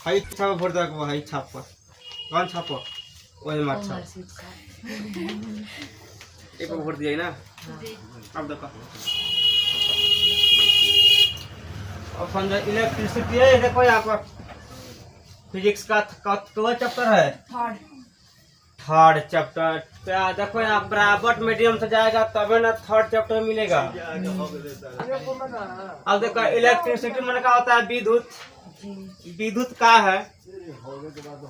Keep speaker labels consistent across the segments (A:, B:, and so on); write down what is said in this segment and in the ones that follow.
A: High छाप भर दे को हाई छाप पर कौन छाप ओए मार छाप एक भर दिया ना। अब देखो अब समझो इलेक्ट्रिसिटी है। देखो यहाँ पर फिजिक्स का चैप्टर है थर्ड चैप्टर। देखो यहाँ बराबर मीडियम से जाएगा तबे ना थर्ड चैप्टर मिलेगा। अब देखो इलेक्ट्रिसिटी मैंने क्या होता है विद्युत। विद्युत का है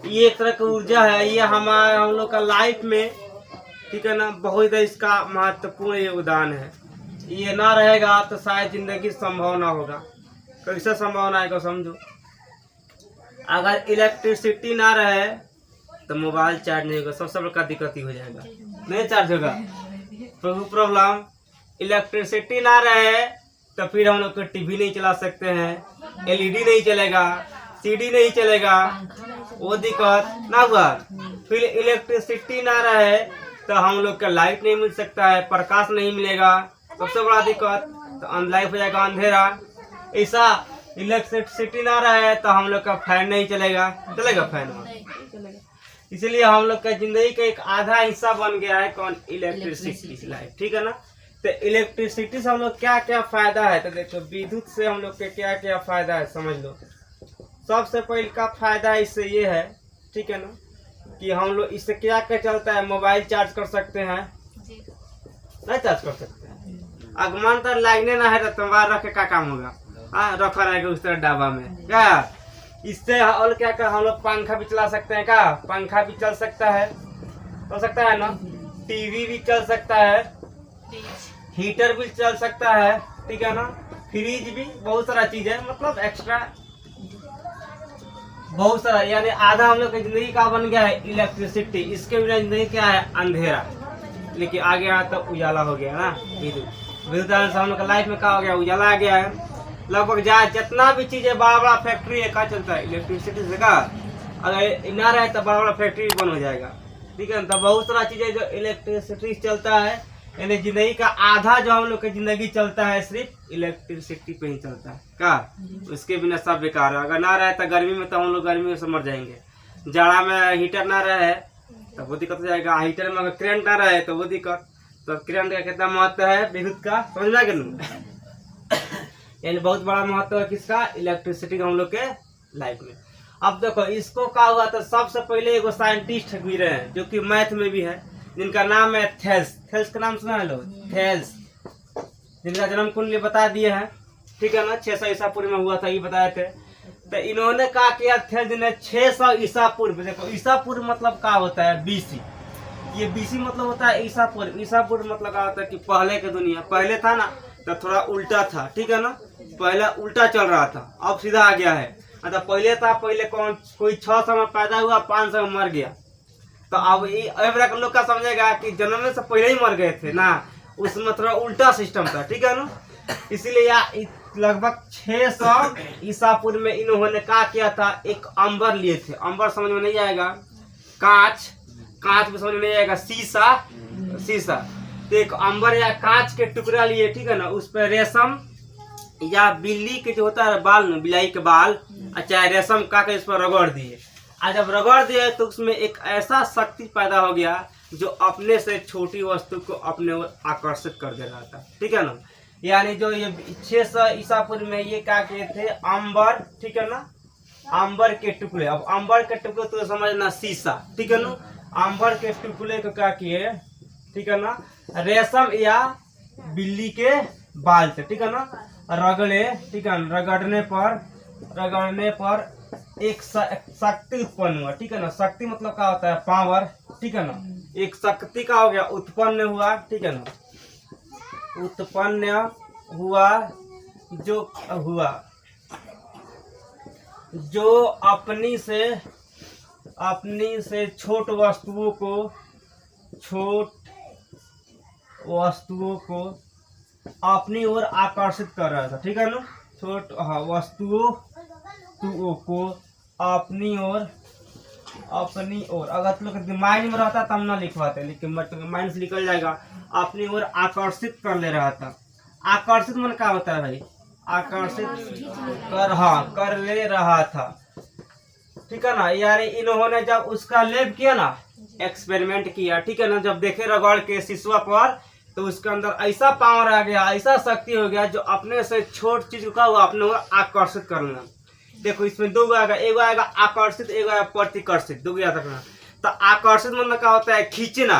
A: ये एक तरह की ऊर्जा है। ये हम लोग का लाइफ में ठीक है ना बहुत इसका महत्वपूर्ण योगदान है। ये ना रहेगा तो शायद जिंदगी संभव ना होगा। कैसे संभव ना है समझो। अगर इलेक्ट्रिसिटी ना रहे तो मोबाइल चार्ज नहीं होगा। सबसे बड़ा दिक्कत ही हो जाएगा नहीं चार्ज होगा प्रॉब्लम। इलेक्ट्रिसिटी ना रहे तो फिर हम लोग को टीवी नहीं चला सकते हैं, एलईडी नहीं चलेगा, सीडी नहीं चलेगा, वो दिक्कत ना हुआ। फिर इलेक्ट्रिसिटी ना रहे तो हम लोग का लाइट नहीं मिल सकता है, प्रकाश नहीं मिलेगा। सबसे बड़ा दिक्कत तो लाइफ हो जाएगा अंधेरा। ऐसा इलेक्ट्रिसिटी ना रहे तो हम लोग का फैन नहीं चलेगा। चलेगा फैन? इसलिए हम लोग का जिंदगी का एक आधा हिस्सा बन गया है कौन? Electricity light. ठीक है ना। तो इलेक्ट्रिसिटी से हम लोग क्या क्या फायदा है तो देखो विद्युत से हम लोग के क्या क्या फायदा है समझ लो। सबसे पहले का फायदा इससे ये है ठीक है ना कि हम लोग इससे क्या क्या चलता है। मोबाइल चार्ज कर सकते हैं नहीं चार्ज कर सकते हैं। आगमन तो लाइने ना है तो तुम्हारा रख के क्या काम होगा। हाँ रखा रहेगा उस तरह डाबा में क्या। इससे और क्या क्या हम लोग पंखा भी चला सकते हैं। क्या पंखा भी चल सकता है ना। टीवी भी चल सकता है, हीटर भी चल सकता है ठीक है ना। फ्रिज भी बहुत सारा चीज है मतलब एक्स्ट्रा बहुत सारा। यानी आधा हम लोग की जिंदगी का बन गया है इलेक्ट्रिसिटी। इसके बिना जिंदगी क्या है अंधेरा। लेकिन आ गया तो उजाला हो गया ना। विद्युत से हम लोग का लाइफ में क्या हो गया उजाला आ गया है। लगभग जितना भी चीज है बड़ा बड़ा फैक्ट्री है क्या चलता है इलेक्ट्रिसिटी से। का अगर ना रहे तो बड़ा बड़ा फैक्ट्री बंद हो जाएगा ठीक है। तो बहुत सारा चीजें जो इलेक्ट्रिसिटी चलता है। यानी जिंदगी का आधा जो हम लोग की जिंदगी चलता है सिर्फ इलेक्ट्रिसिटी पे ही चलता है। का उसके बिना सब बेकार है। अगर ना रहे तो गर्मी में तो हम लोग गर्मी में से मर जाएंगे। जाड़ा में हीटर ना रहे तो वो दिक्कत हो जाएगा। हीटर में अगर करंट ना रहे तो वो दिक्कत। तो करंट का कितना महत्व है विद्युत का समझना के यानी बहुत बड़ा महत्व है किसका इलेक्ट्रिसिटी का हम लोग के लाइफ में। अब देखो इसको क्या हुआ तो सबसे पहले एगो साइंटिस्ट भी रहे हैं जो कि मैथ में भी है जिनका नाम है थेल्स। थेल्स का नाम सुना है लोग? थेल्स जिनका जन्म कुंडली बता दिए हैं ठीक है ना। 600 ईसा पूर्व में हुआ था ये बताए थे। तो इन्होंने कहा किया थेल्स ने 600 ईसा पूर्व। देखो ईसा पूर्व मतलब क्या होता है बीसी। ये बीसी मतलब होता है ईसा पूर्व। ईसा पूर्व मतलब क्या होता है कि पहले की दुनिया। पहले था ना तो थोड़ा उल्टा था ठीक है ना। पहले उल्टा चल रहा था अब सीधा आ गया है। मतलब पहले था पहले कोई 600 में पैदा हुआ 500 में मर गया। तो अब लोग का समझेगा कि जन्मने से पहले ही मर गए थे ना। उसमें थोड़ा उल्टा सिस्टम था ठीक है ना। इसीलिए लगभग 600 ईसा पूर्व में इन्होंने क्या किया था एक अंबर लिए थे। अंबर समझ में नहीं आएगा। कांच में समझ में नहीं आएगा। शीशा तो एक अंबर या कांच के टुकड़ा लिए ठीक है ना। उस पर रेशम या बिल्ली के जो होता है बाल में बिलाई के बाल चाहे रेशम का के इस पर रगड़ दिए। आज जब रगड़ दिए तो उसमें एक ऐसा शक्ति पैदा हो गया जो अपने से छोटी वस्तु को अपने ओर आकर्षित कर दे रहा था ठीक है ना। यानी जो ये 600 ईसा पूर्व में ये क्या किए थे अंबर ठीक है ना। अंबर के टुकड़े। अब अंबर के टुकड़े तो समझना शीशा ठीक है ना। अंबर के टुकड़े को क्या किए ठीक है ना रेशम या बिल्ली के बाल से ठीक है ना रगड़े ठीक है। रगड़ने पर एक शक्ति उत्पन्न हुआ ठीक है ना। शक्ति मतलब क्या होता है पावर ठीक है ना। एक शक्ति का हो गया उत्पन्न हुआ ठीक है ना। उत्पन्न हुआ जो अपनी से छोट वस्तुओं को अपनी ओर आकर्षित कर रहा था ठीक है ना। छोट वस्तुओं को अपनी ओर अगर तुम लोग माइंड में रहता तब ना लिखवाते लेकिन माइंड से निकल जाएगा। अपनी ओर आकर्षित कर ले रहा था। आकर्षित मन क्या होता है भाई? आकर्षित कर ले रहा था। ठीक है ना, यानी इन्होंने जब उसका लैब किया ना, एक्सपेरिमेंट किया, ठीक है ना, जब देखे रगड़ के शीशुआ पर, तो उसके अंदर ऐसा पावर आ गया, ऐसा शक्ति हो गया जो अपने से छोट चीज का वो अपने को आकर्षित कर लेना। देखो इसमें दो आएगा, एगो आएगा आकर्षित, एगो आएगा प्रतिकर्षित, दो याद रखना। तो आकर्षित मतलब क्या होता है, खींचना,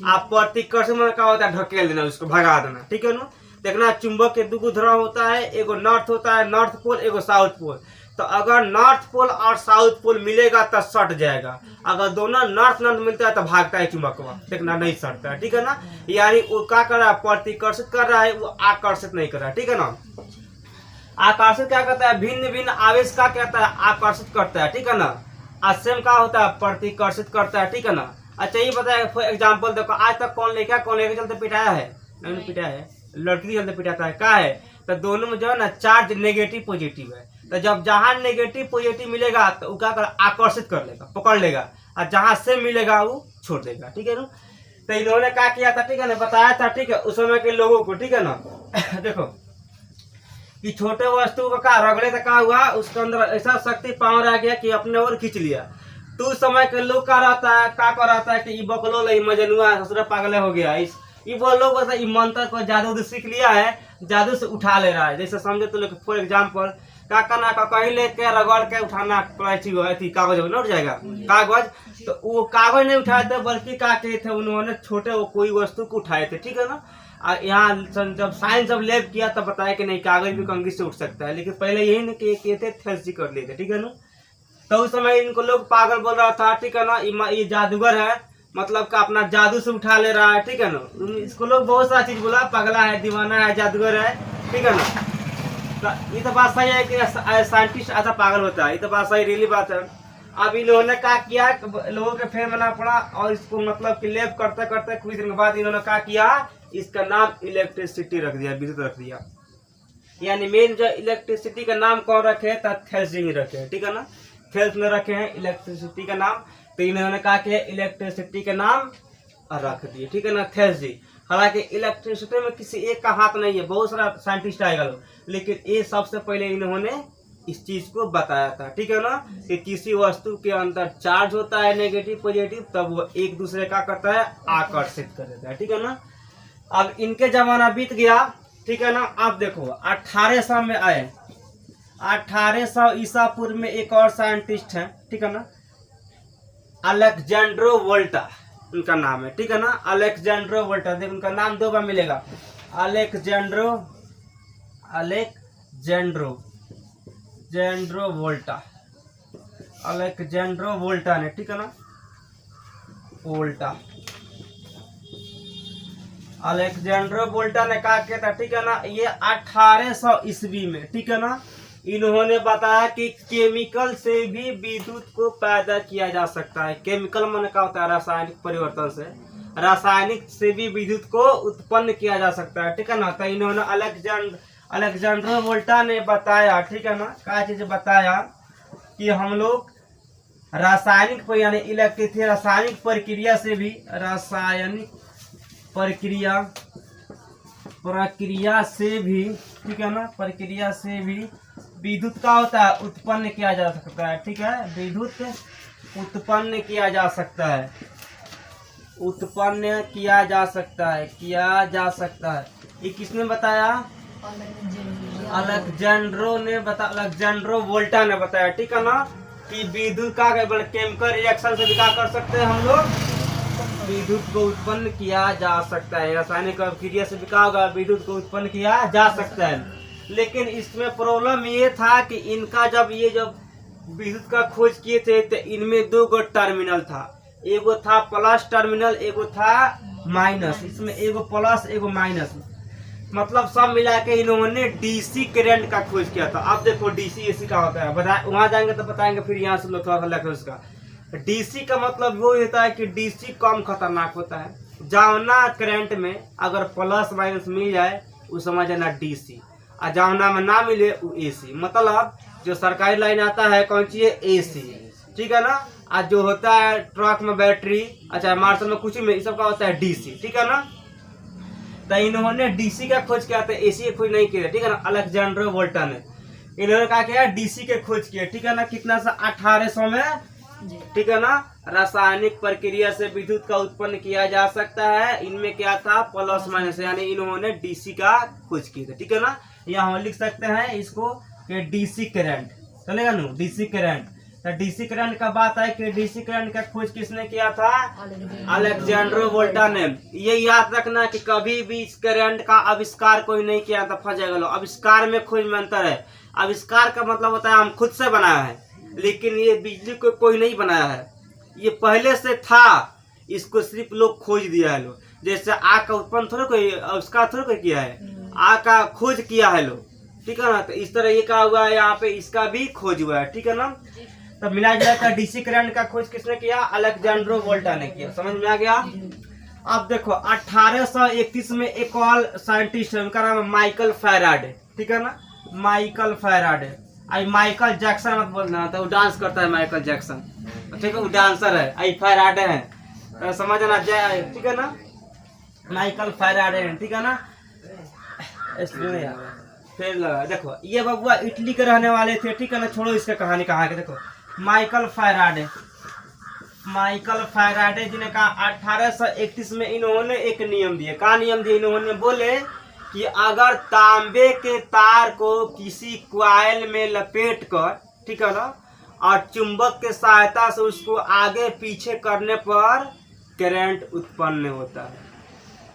A: आप प्रतिकर्षित मतलब क्या होता है, ढकेल देना, उसको भगा देना, ठीक है ना। देखना चुंबक के दो ध्रुव होता है, एगो नॉर्थ होता है, नॉर्थ पोल, एगो साउथ पोल। तो अगर नॉर्थ पोल और साउथ पोल मिलेगा तो सट जाएगा, अगर दोनों नॉर्थ नॉर्थ मिलता है तो भागता है चुंबक, देखना नहीं सटता है, ठीक है ना। यानी वो क्या कर रहा है, प्रतिकर्षित कर रहा है, वो आकर्षित नहीं कर रहा है, ठीक है ना। आकर्षित क्या करता है, भिन्न भिन्न आवेश का कहता है आकर्षित करता है, ठीक है ना। असेम का होता है प्रतिकर्षित करता है, ठीक है ना। अच्छा ये बताया फॉर एग्जाम्पल, देखो आज तक कौन लेके चलते पिटाया है, नहीं पिटाया है, लड़की चलते पिटाता है, क्या है, तो दोनों में जो है ना चार्ज नेगेटिव पॉजिटिव है। तो जब जहां नेगेटिव पॉजिटिव मिलेगा तो वो क्या कर आकर्षित कर लेगा, पकड़ लेगा, और जहां से मिलेगा वो छोड़ देगा, ठीक है ना। तो इन्होंने क्या किया था, ठीक है ना, बताया था, ठीक है, उस समय के लोगों को, ठीक है ना। देखो कि छोटे वस्तु को क्या रगड़े तो क्या हुआ, उसके अंदर ऐसा शक्ति पावर आ गया कि अपने ओर खींच लिया। तो उस समय के लोग क्या रहता है, क्या कर रहता है कि बकलो ले मजनुआ ससुरा पागल हो गया, इस वो लोग वैसा मंत्र को जादू सीख लिया है, जादू से उठा ले रहा है। जैसे समझो तो लोग फॉर एग्जाम्पल क्या करना, कहीं लेके रगड़ के उठाना, कागज लौट जाएगा कागज, तो वो कागज नहीं उठाए थे, बल्कि क्या किए थे उन्होंने, छोटे वो कोई वस्तु को उठाए थे, ठीक है ना। यहाँ जब साइंस जब लैब किया तब बताया कि नहीं कागज भी कंघी से उठ सकता है, लेकिन पहले यही नहीं किए थे, थेल्सी कर लिए थे, ठीक है ना। तो उस समय इनको लोग पागल बोल रहा था, ठीक है ना, ये जादूगर है, मतलब का अपना जादू से उठा ले रहा है, ठीक है ना। इसको लोग बहुत सारा चीज बोला, पगला है, दीवाना है, जादूगर है, ठीक है ना। तो ये तो बात सही है कि साइंटिस्ट ऐसा पागल होता है, ये तो बात सही रियली बात है। अब इन लोगों ने क्या किया, लोगों के फेर मना पड़ा, और इसको मतलब कि लैब करते करते कुछ दिन के बाद इन्होंने क्या किया, इसका नाम इलेक्ट्रिसिटी रख दिया, विद्युत रख दिया। यानी मेन जो इलेक्ट्रिसिटी का नाम कौन रखे, थेल्सी रखे, ठीक है ना, थेल्स में रखे हैं इलेक्ट्रिसिटी का नाम। तो इन्होंने कहा कि इलेक्ट्रिसिटी का नाम रख दिए, ठीक है ना, थेल्सी। हालांकि इलेक्ट्रिसिटी में किसी एक का हाथ नहीं है, बहुत सारा साइंटिस्ट आएगा लोग, लेकिन ये सबसे पहले इन्होंने इस चीज को बताया था, ठीक है ना, कि किसी वस्तु के अंदर चार्ज होता है नेगेटिव पॉजिटिव, तब वो एक दूसरे का करता है आकर्षित कर देता है, ठीक है ना। अब इनके जमाना बीत गया, ठीक है ना। अब देखो 1800 में आए, 1800 ईसा पूर्व में एक और साइंटिस्ट है, ठीक है ना, अलेक्जेंड्रो वोल्टा उनका नाम है, ठीक है ना, अलेक्जेंड्रो वोल्टा। देखो उनका नाम दो बार मिलेगा, अलेक्जेंड्रो वोल्टा, अलेक्जेंड्रो वोल्टा ने, ठीक है ना, वोल्टा, अलेक्जेंड्रो वोल्टा ने कहा किया था, ठीक है ना, ये 1800 ईस्वी में, ठीक है ना, इन्होंने बताया कि केमिकल से भी विद्युत को पैदा किया जा सकता है। केमिकल माने क्या होता है, रासायनिक परिवर्तन से, रासायनिक से भी विद्युत को उत्पन्न किया जा सकता है, ठीक है ना। तो इन्होंने अलेक्जेंड्रो वोल्टा ने बताया, ठीक है ना, क्या चीज बताया कि हम लोग रासायनिक यानी इलेक्ट्रिक रासायनिक प्रक्रिया से भी, रासायनिक प्रक्रिया से भी, ठीक है ना, प्रक्रिया से भी विद्युत का होता है उत्पन्न किया जा सकता है, ठीक है, विद्युत उत्पन्न किया जा सकता है, उत्पन्न किया जा सकता है, ये किसने बताया, अलेक्जेंड्रो वोल्टा ने बताया, ठीक है ना, कि विद्युत का केमिकल रिएक्शन से भी क्या कर सकते हैं हम लोग, विद्युत को उत्पन्न किया जा सकता है, रासायनिक प्रक्रिया से भी क्या होगा, विद्युत को उत्पन्न किया जा सकता है। लेकिन इसमें प्रॉब्लम ये था कि इनका जब विद्युत का खोज किए थे तो इनमें दो गो टर्मिनल था, एगो था प्लस टर्मिनल, एगो था माइनस, इसमें एगो प्लस एगो माइनस, मतलब सब मिला के इन्होंने डीसी करंट का खोज किया था। अब देखो डीसी एसी का होता है, वहां जाएंगे तो बताएंगे, फिर यहाँ से लोग थोड़ा सा लगे उसका। डीसी का मतलब वो होता है कि डीसी कम खतरनाक होता है, जावना करंट में अगर प्लस माइनस मिल जाए वो समझना डीसी, और जावना में ना मिले वो एसी। मतलब जो सरकारी लाइन आता है कौन सी है, एसी, ठीक है ना, और जो होता है ट्रक में बैटरी, अच्छा मार्शल में कुछ में, सब का होता है डीसी, ठीक है ना। तो इन्होंने डीसी का खोज किया था, एसी का खोज नहीं किया, ठीक है ना, अलेक्जेंड्रो वोल्टा ने। इन्होंने क्या किया, डीसी के खोज किए, ठीक है ना, कितना सा 1800 में, ठीक है ना। रासायनिक प्रक्रिया से विद्युत का उत्पन्न किया जा सकता है, इनमें क्या था, प्लस माइनस, यानी इन्होंने डीसी का खोज किया था, ठीक है ना। यहाँ हम लिख सकते हैं इसको कि डीसी करंट, चलेगा ना, डीसी करंट। तो डीसी करंट का बात है कि डीसी करंट का खोज किसने किया था, अलेक्जेंड्रो वोल्टा ने। ये याद रखना कि कभी भी इस करंट का आविष्कार कोई नहीं किया था, फंस जाएगा लोग। आविष्कार में खोज में अंतर है। आविष्कार का मतलब होता है हम खुद से बनाया है, लेकिन ये बिजली को कोई नहीं बनाया है, ये पहले से था, इसको सिर्फ लोग खोज दिया है लोग। जैसे आग का उत्पन्न थोड़ा कोई आविष्कार थोड़ा कोई किया है, आग का खोज किया है लोग, ठीक है ना। तो इस तरह ये क्या हुआ है, यहाँ पे इसका भी खोज हुआ है, ठीक है ना। तो मिला जुला कर डीसी करंट का खोज किसने किया, अलेक्जेंड्रो वोल्टा ने किया। समझ में आ गया। अब देखो 1831 में एक और साइंटिस्ट है, उनका नाम है माइकल फैराडे, ठीक है ना, माइकल फैराडे। आई माइकल जैक्सन मत बोलना, तो वो डांस करता है माइकल जैक्सन, ठीक है, वो डांसर है। आई फैराडे है, तो समझना जाए, ठीक है ना, माइकल फैराडे है, ठीक है ना। फिर लगा, देखो ये बबुआ इटली के रहने वाले थे, ठीक है ना। छोड़ो इसका कहानी कहाँ के, देखो माइकल फैराडे, माइकल फैराडे जी ने कहा 1831 में इन्होंने एक नियम दिया। क्या नियम दिया इन्होंने, बोले कि अगर तांबे के तार को किसी क्वाइल में लपेट कर, ठीक है ना, और चुंबक के सहायता से उसको आगे पीछे करने पर करंट उत्पन्न होता है।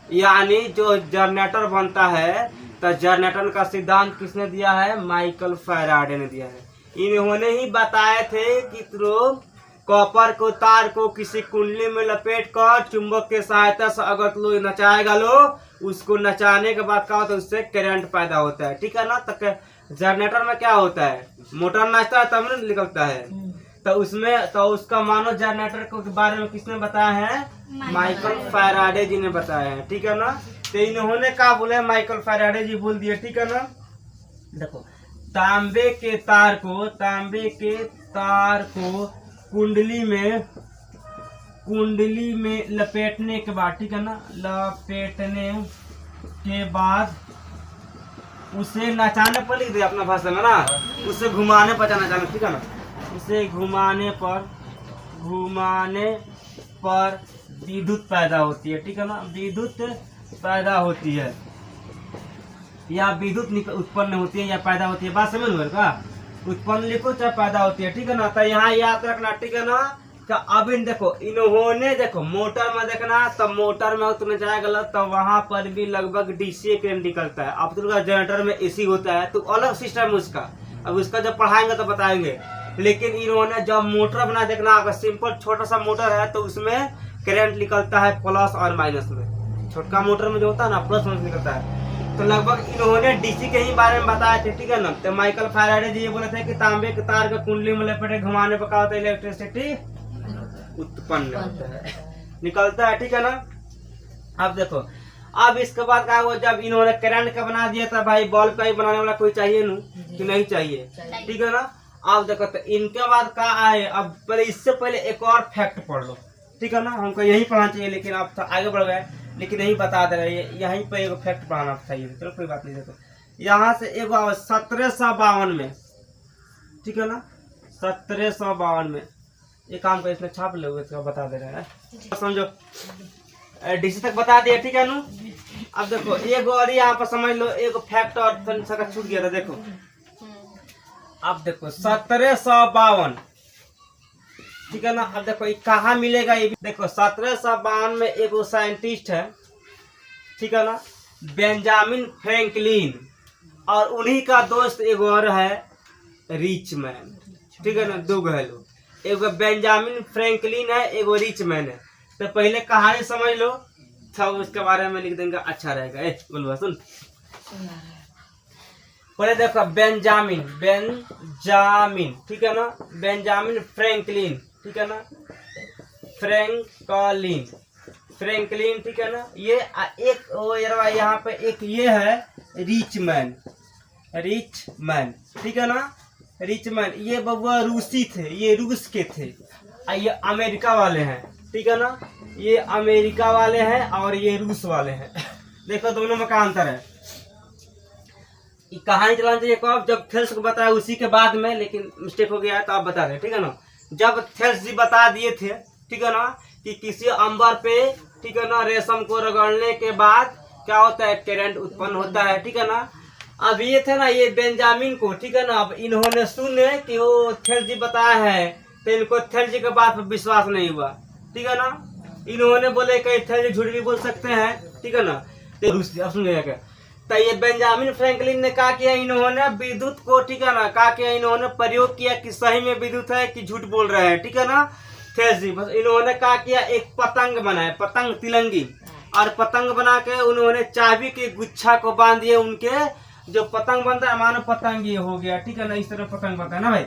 A: यानी जो जनरेटर बनता है, तो जनरेटर का सिद्धांत किसने दिया है, माइकल फैराडे ने दिया है। इन्होंने ही बताए थे कि कॉपर को तार को किसी कुंडली में लपेट कर चुंबक के सहायता से अगर लो नचाएगा लो, उसको नचाने के बाद क्या होता है, उससे करंट पैदा होता है, ठीक है ना। तो जनरेटर में क्या होता है, मोटर नाचता है तब ना निकलता है, तो उसमें तो उसका मानो जनरेटर को के बारे में किसने बताया है, माइकल फैराडे जी ने बताया है, ठीक है ना। तो इन्होंने क्या बोले, माइकल फैराडे जी बोल दिए, ठीक है ना। देखो तांबे के तार को कुंडली में लपेटने के बाद, ठीक है ना, लपेटने के बाद उसे नचाने पर लिख दे अपना भाषा में ना, उसे घुमाने पर नचाना, ठीक है ना, उसे घुमाने पर विद्युत पैदा होती है, ठीक है ना, विद्युत पैदा होती है, या विद्युत उत्पन्न होती है या पैदा होती है। बात समझ में का, उत्पन्न लिखो चाहे पैदा होती है, ठीक है ना। तो यहाँ याद रखना, ठीक है ना। तो अब इन देखो इन्होंने, देखो मोटर में देखना, तब मोटर में तुमने जाए गलत, तो वहां पर भी लगभग डीसी करंट निकलता है। अब तुमका जनरेटर में एसी होता है, तो अलग सिस्टम है उसका, अब उसका जब पढ़ाएंगे तो बताएंगे। लेकिन इन्होंने जब मोटर बना, देखना अगर सिंपल छोटा सा मोटर है तो उसमें करंट निकलता है प्लस और माइनस में। छोटका मोटर में जो होता है ना, प्लस माइनस निकलता है। तो लगभग इन्होंने डीसी के ही बारे में बताया थे, ठीक है ना। तो माइकल फैराडे जी ये बोले थे कि तांबे के तार के कुंडली में लपेटे घुमाने पर क्या होता है, इलेक्ट्रिसिटी उत्पन्न होता है, निकलता है, ठीक है ना। अब देखो, अब इसके बाद क्या हुआ, जब इन्होंने करंट का बना दिया था, भाई बल्ब का ही बनाने वाला कोई चाहिए नू कि नहीं चाहिए, ठीक है ना। अब देखो तो इनके बाद क्या आए, अब पहले इससे पहले एक और फैक्ट पढ़ लो, ठीक है ना। हमको यही पढ़ना चाहिए, लेकिन आप तो आगे बढ़ गए, लेकिन यही बता दे रहे, यहीं पे एक फैक्ट पढ़ाना चाहिए। चलो कोई बात नहीं। देखो यहाँ से एक 1752 में, ठीक है ना, 1752 में एक काम कर, इसमें छाप लोगे तो बता दे रहे हैं, समझो डीसी तक बता दिया, ठीक है ना। अब देखो एक और यहाँ पर समझ लो, एक फैक्ट और छूट गया था। देखो अब देखो 1752, ठीक है ना। अब देखो ये कहाँ मिलेगा, ये देखो 1752 में एक वो साइंटिस्ट है, ठीक है ना, बेंजामिन फ्रैंकलिन, और उन्हीं का दोस्त एक और है रिचमैन, ठीक है ना। दो गए लोग, एक बेंजामिन फ्रैंकलिन है, एक रिचमैन है। तो पहले कहानी समझ लो, सब उसके बारे में लिख देंगे, अच्छा रहेगा। बोलवा सुन, पहले देखो बेंजामिन, ठीक है ना, बेंजामिन फ्रैंकलिन, ठीक है ना, फ्रैंकलिन, ठीक है ना। ये एक यहाँ पे एक ये है रिचमैन, ठीक है ना। रिचमैन ये बबुआ रूसी थे, ये रूस के थे, ये अमेरिका वाले हैं, ठीक है ना। ये अमेरिका वाले हैं और ये रूस वाले हैं। देखो दोनों में क्या अंतर है। ये कहानी चलाना चाहिए कब, जब थेल्स को बताया उसी के बाद में, लेकिन मिस्टेक हो गया है तो आप बता दें, ठीक है ना। जब थेल्स जी बता दिए थे, ठीक है ना, कि किसी अंबर पे, ठीक है ना, रेशम को रगड़ने के बाद क्या होता है, करंट उत्पन्न होता है, ठीक है ना। अब ये थे ना, ये बेंजामिन को, ठीक है ना, अब इन्होंने सुने कि वो थेल्स जी बताया है, तो इनको थेल्स जी के बात पर विश्वास नहीं हुआ, ठीक है ना। इन्होंने बोले कहीं थेल्स जी झूठ भी बोल सकते हैं, ठीक है ना। तो सुन क्या, तो ये बेंजामिन फ्रैंकलिन ने कहा कि इन्होंने विद्युत को, ठीक है ना, कहा कि इन्होंने प्रयोग किया कि सही में विद्युत है कि झूठ बोल रहे हैं, ठीक है ना। थेल्स जी बस इन्होंने कहा किया एक पतंग बनाए, पतंग तिलंगी, और पतंग बना के उन्होंने चाबी के गुच्छा को बांध दिए, उनके जो पतंग बनता है मानो पतंग ये हो गया, ठीक है ना, इस तरह पतंग बनता है ना भाई।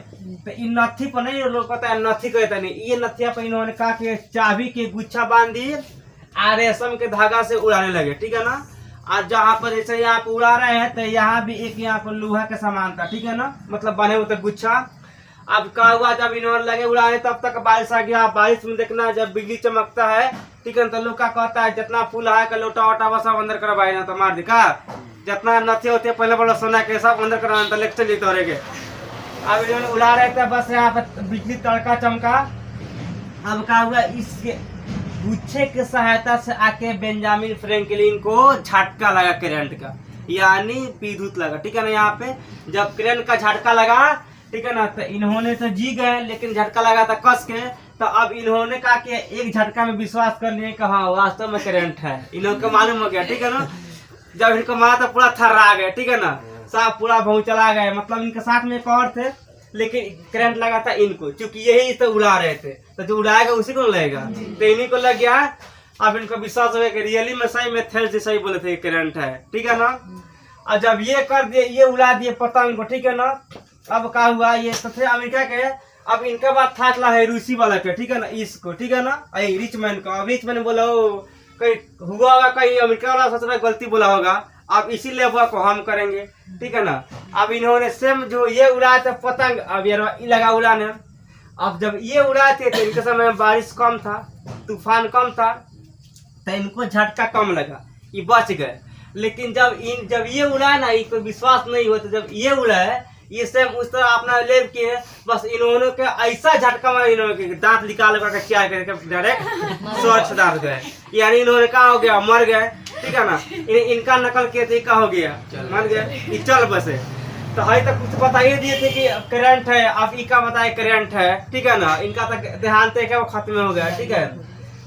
A: तो इन नथी पर नहीं लोग पता है, नथी कहते नहीं, ये नथिया पर इन्होंने कहा कि चाबी के गुच्छा बांध दिए और रेशम के धागा से उड़ाने लगे, ठीक है ना। आज जहाँ पर जैसे यहाँ पर उड़ा रहे हैं तो यहाँ भी एक यहाँ पर लोहा के समान था, ठीक है ना, मतलब बने होते गुच्छा। अब क्या हुआ, जब इन्होंने लगे उड़ाने तब तक बारिश आ गया। बारिश में देखना जब बिजली चमकता है, ठीक है, तो लोग क्या कहता है, जितना फूल है का लोटा वोटा बस अंदर करवाए ना, तो मार दिखा जितना नथे होते पहले बड़ा सोना के सब अंदर करवाना था, लेक्चर ली तोरे के। अब इन्होंने उड़ा रहे थे, बस यहाँ पे बिजली तड़का चमका। अब क्या हुआ, इस गुच्छे की सहायता से आके बेंजामिन फ्रैंकलिन को झटका लगा करंट का, यानी विद्युत लगा, ठीक है ना। यहाँ पे जब करंट का झटका लगा, ठीक है ना, तो इन्होंने तो जी गए, लेकिन झटका लगा था कस के। तो अब इन्होंने कहा कि एक झटका में विश्वास कर लिए कि हाँ वास्तव में करंट है, इन को मालूम हो गया, ठीक है ना। जब इनको मारा तो पूरा थर्रा गए, ठीक है ना, सब पूरा भौ चला गए। मतलब इनके साथ में एक और थे, लेकिन करंट लगा था इनको, क्योंकि यही तो उड़ा रहे थे, तो जो उड़ाएगा उसी को लगेगा, तो इन्हीं को लग गया। अब इनको विश्वास हो गया कि रियली में सही में थेल्स जी सही बोले थे करंट है, ठीक है ना। और जब ये कर दिए, ये उड़ा दिए पतंग को, ठीक है ना। अब क्या हुआ, ये तो थे अमेरिका के, अब इनके बाद था है रूसी वाला के, ठीक है ना, इसको, ठीक है ना, रिचमैन को। अब रिचमैन बोला कहीं हुआ होगा, कहीं अमेरिका वाला सोच रहा गलती बोला होगा, अब इसीलिए हुआ को हम करेंगे, ठीक है ना। अब इन्होंने सेम जो ये उड़ाए थे पतंग, अब ये लगा उड़ाने। अब जब ये उड़ाए थे तो इनके समय बारिश कम था, तूफान कम था, तो इनको झटका कम लगा, ये बच गए। लेकिन जब ये उड़ाए ना, इनको विश्वास नहीं हुआ, तो जब ये उड़ाए ये सेम उस तरह अपना लेव किए, बस इन्होंने के ऐसा झटका मारा, इन्होंने दांत निकाल कर क्या करके डायरेक्ट स्वच्छ दांत गए, यानी इन्होंने क्या हो गया, मर गए, ठीक है ना। इनका नकल किए थे, क्या हो गया, मर गए, ये चल बसे। तो है तो कुछ बताइए दिए थे कि करंट है, अब इनका बताए करंट है, ठीक है ना। इनका तो देहांत है वो खत्म हो गया, ठीक है।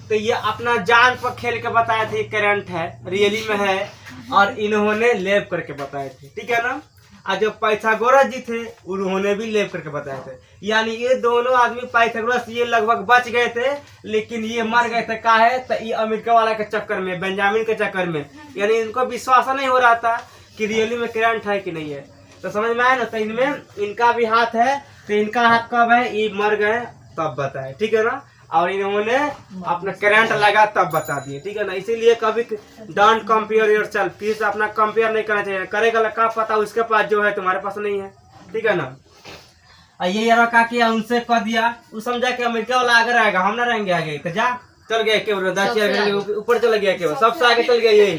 A: तो ये अपना जान पर खेल के बताए थे करंट है, रियली में है, और इन्होंने लेव करके बताए थे, ठीक है ना। और जो पाइथागोरस जी थे उन्होंने भी लेव करके बताए थे, यानी ये दोनों आदमी पाइथागोरस ये लगभग बच गए थे, लेकिन ये मर गए थे। का है, तो ये अमेरिका वाला के चक्कर में, बेंजामिन के चक्कर में, यानी इनको विश्वास नहीं हो रहा था कि रियली में करंट है कि नहीं है। तो समझ में आया ना। तो इनमें इनका भी हाथ है, तो इनका हाथ कब है, ये मर गए तब बताए, ठीक है ना। और इन्होंने अपना करंट लगा तब बता दिए, ठीक है ना। इसीलिए कभी डोंट कंपेयर योरसेल्फ, किसी से अपना कंपेयर नहीं करना चाहिए। करेगा क्या पता उसके पास जो है तुम्हारे पास नहीं है, ठीक है ना। ये यार का किया, उनसे कह दिया, वो समझा कि अमेरिका वाला आगे रहेगा, हम ना रहेंगे आगे, तो जा चल गए केवल ऊपर चल गया, केवल सबसे आगे चल गया यही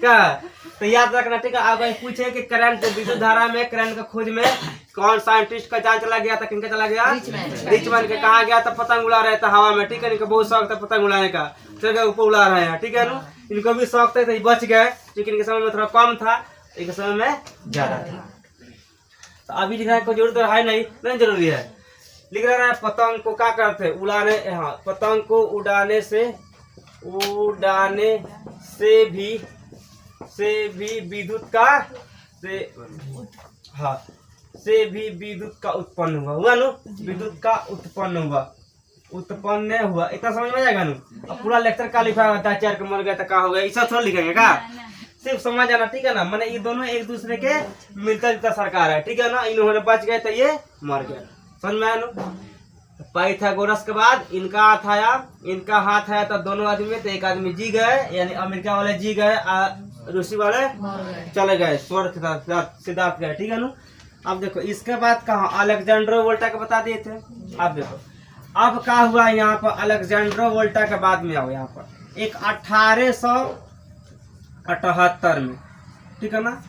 A: क्या। तो याद रखना, ठीक है। अब पूछे कि करंट विद्युत धारा में करंट का खोज में कौन साइंटिस्ट का जान चला गया था, किनका चला गया, रिचमैन के। कहा गया था, पतंग उड़ा रहे थे हवा में, ठीक है। इनको बहुत शौक था पतंग उड़ाने का, चल गए ऊपर उड़ा रहे हैं, ठीक है ना। इनको भी शौक था, तो बच गए, लेकिन इनके समय में थोड़ा कम था, इनके समय में ज्यादा था। तो अभी लिखने की जरूरत है नहीं जरूरी है। लिख रहा है पतंग को क्या करते उड़ाने, हाँ, पतंग को उड़ाने से भी विद्युत का से भी विद्युत का उत्पन्न हुआ नु, विद्युत का उत्पन्न हुआ। इतना समझ में आएगा नु। अब पूरा लेक्चर का लिखा हुआ था, चार के मर गया तो क्या हो गया, ऐसा थोड़ा लिखेंगे का, सिर्फ समझ जाना, ठीक है ना। मैंने ये दोनों एक दूसरे के मिलता जुलता सरकार है, ठीक है ना। इन्होंने बच गए तो ये मर गया, समझ में आया नु। पाइथागोरस के बाद इनका हाथ आया तो दोनों आदमी में, तो एक आदमी जी गए, यानी अमेरिका वाले जी गए, रूसी वाले चले गए, स्वर्ग सिद्धार्थ गए, ठीक है ना। अब देखो इसके बाद कहा अलेक्जेंड्रो वोल्टा के बता दिए थे। अब देखो अब क्या हुआ यहाँ पर, अलेक्जेंड्रो वोल्टा के बाद में आओ यहाँ पर एक 1878 में, ठीक है ना।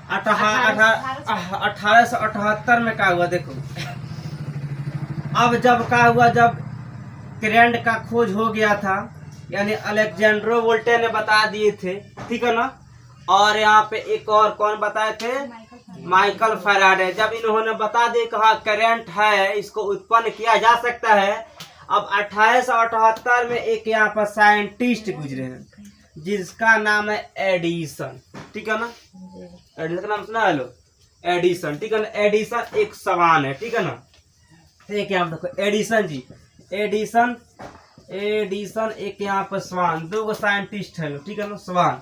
A: 1878 में क्या हुआ देखो। अब जब क्या हुआ, जब करंट का खोज हो गया था, यानी अलेक्जेंड्रो वोल्टे ने बता दिए थे, ठीक है ना। और यहाँ पे एक और कौन बताए थे, माइकल फैराडे। जब इन्होंने बता दिया कहा करंट है, इसको उत्पन्न किया जा सकता है। अब 1878 में एक यहाँ पर साइंटिस्ट गुजरे हैं जिसका नाम है एडिसन, ठीक है ना। एडिसन का नाम सुना है लो, एडिसन, ठीक है ना। एडिसन एक सवान है, ठीक है ना। एक यहाँ देखो एडिसन जी, एडिसन एक यहाँ पर स्वान, दो साइंटिस्ट है, ठीक है ना, स्वान,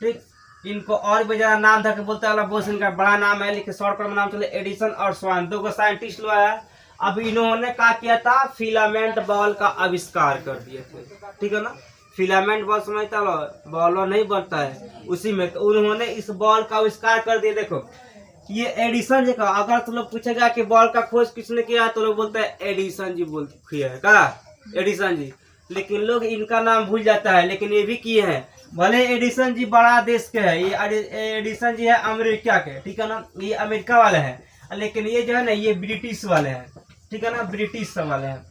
A: ठीक। इनको और भी ज्यादा नाम था कि बोलते हैं बहुत इनका बड़ा नाम है, लेकिन शॉर्ट में नाम चले एडिसन और स्वान, दो साइंटिस्ट लोग है। अब इन्होंने क्या किया था, फिलामेंट बॉल का आविष्कार कर दिए थे, ठीक है ना। फिलामेंट बॉल समझता लो, बॉल नहीं बनता है उसी में, तो उन्होंने इस बॉल का आविष्कार कर दिया। देखो ये एडिसन जी का, अगर तो लोग पूछेगा कि बॉल का खोज किसने किया तो लोग बोलते हैं एडिसन जी बोलते है का, एडिसन जी। लेकिन लोग इनका नाम भूल जाता है, लेकिन ये भी किए हैं। भले एडिसन जी बड़ा देश के है, ये एडिसन जी है अमेरिका के, ठीक है ना, ये अमेरिका वाले हैं, लेकिन ये जो है ना ये ब्रिटिश वाले हैं, ठीक है ना, ब्रिटिश वाले हैं,